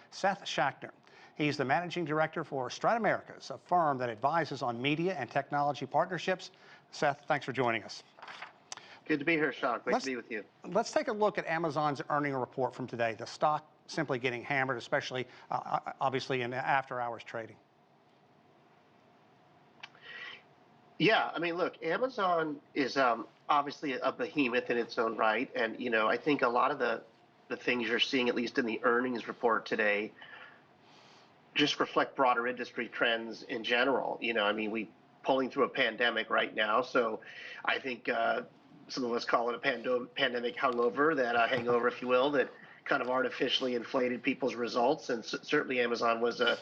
Seth Schachter. He's the managing director for Strut Americas, a firm that advises on media and technology partnerships. Seth, thanks for joining us. Good to be here, Sean. Great to be with you. Let's take a look at Amazon's earnings report from today. The stock simply getting hammered, especially obviously in after-hours trading. Yeah, I mean, look, Amazon is obviously a behemoth in its own right, and I think a lot of the things you're seeing, at least in the earnings report today, just reflect broader industry trends in general. I mean, we pulling through a pandemic right now, so I think some of us call it a pandemic hangover, hangover, if you will, that kind of artificially inflated people's results, and certainly Amazon was a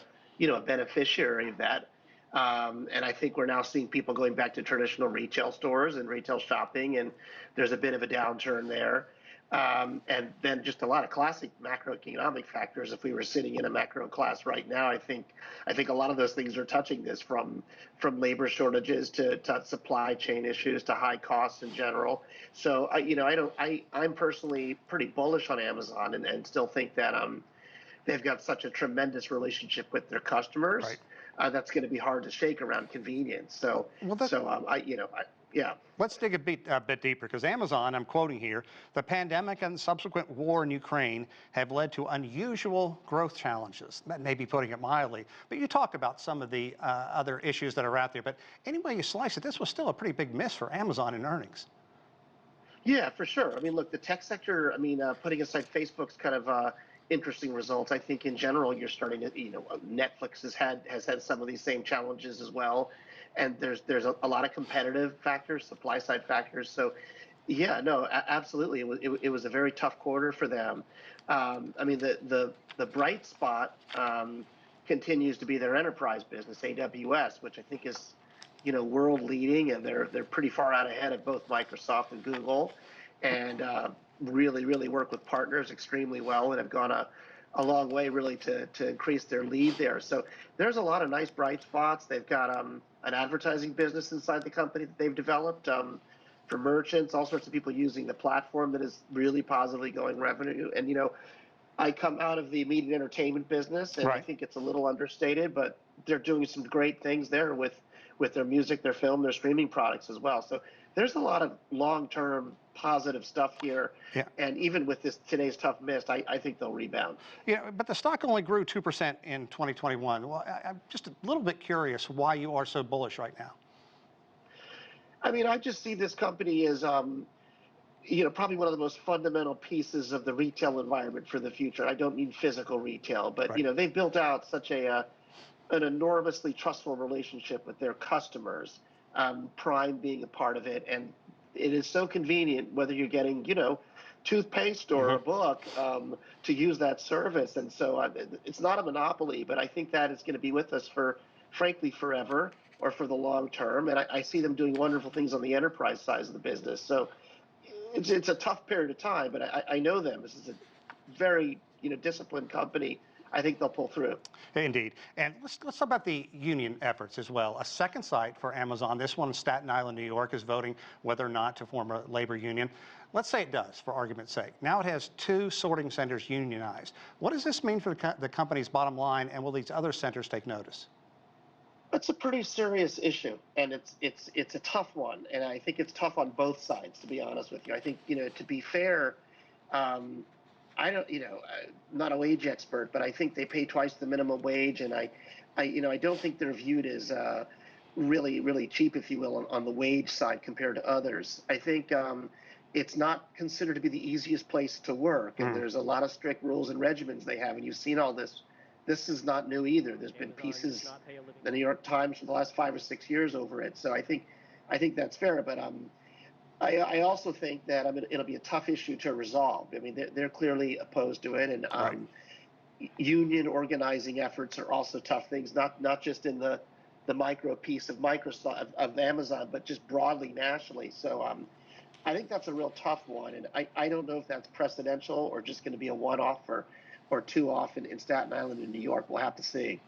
beneficiary of that. And I think we're now seeing people going back to traditional retail stores and retail shopping, and there's a bit of a downturn there. And then just a lot of classic macroeconomic factors. If we were sitting in a macro class right now, I think a lot of those things are touching this, from labor shortages to supply chain issues to high costs in general. So I'm personally pretty bullish on Amazon, and still think that they've got such a tremendous relationship with their customers. Right. That's going to be hard to shake around convenience. Yeah. Let's dig a bit deeper, because Amazon, I'm quoting here, the pandemic and subsequent war in Ukraine have led to unusual growth challenges. That may be putting it mildly, but you talk about some of the other issues that are out there. But any way you slice it, this was still a pretty big miss for Amazon in earnings. Yeah, for sure. I mean, look, the tech sector, putting aside Facebook's kind of interesting results, I think in general you're starting to, Netflix has had some of these same challenges as well, and there's a lot of competitive factors, supply side factors. So yeah, no, absolutely, it was a very tough quarter for them. I mean, the bright spot continues to be their enterprise business, AWS, which I think is world leading, and they're pretty far out ahead of both Microsoft and Google, and really work with partners extremely well, and have gone a long way really to increase their lead there. So there's a lot of nice bright spots. They've got an advertising business inside the company that they've developed for merchants, all sorts of people using the platform, that is really positively going revenue. And I come out of the media and entertainment business, and Right. I think it's a little understated, but they're doing some great things there with their music, their film, their streaming products as well. So there's a lot of long-term positive stuff here. Yeah. And even with today's tough miss, I think they'll rebound. Yeah, but the stock only grew 2% in 2021. Well, I'm just a little bit curious why you are so bullish right now. I mean, I just see this company as probably one of the most fundamental pieces of the retail environment for the future. I don't mean physical retail, but Right. they've built out such an enormously trustful relationship with their customers, Prime being a part of it. And it is so convenient, whether you're getting, toothpaste or a book, to use that service. And so it's not a monopoly, but I think that is going to be with us for, frankly, forever, or for the long term. And I see them doing wonderful things on the enterprise side of the business. So it's a tough period of time, but I know them. This is a very, disciplined company. I think they'll pull through. Indeed. And let's talk about the union efforts as well. A second site for Amazon, this one in Staten Island, New York, is voting whether or not to form a labor union. Let's say it does, for argument's sake. Now it has 2 sorting centers unionized. What does this mean for the company's bottom line, and will these other centers take notice? It's a pretty serious issue, and it's a tough one, and I think it's tough on both sides, to be honest with you. I think, to be fair, I don't, I'm not a wage expert, but I think they pay twice the minimum wage, and I don't think they're viewed as really cheap, if you will, on the wage side compared to others. I think it's not considered to be the easiest place to work, and there's a lot of strict rules and regimens they have, and you've seen all this. This is not new either. There's been pieces in the New York Times for the last 5 or 6 years over it. So I think that's fair, but I also think that it'll be a tough issue to resolve. I mean, they're clearly opposed to it, and Right. Union organizing efforts are also tough things. Not just in the micro piece of Microsoft of Amazon, but just broadly nationally. So I think that's a real tough one, and I don't know if that's precedential or just going to be a one-off or two-off in Staten Island and New York. We'll have to see.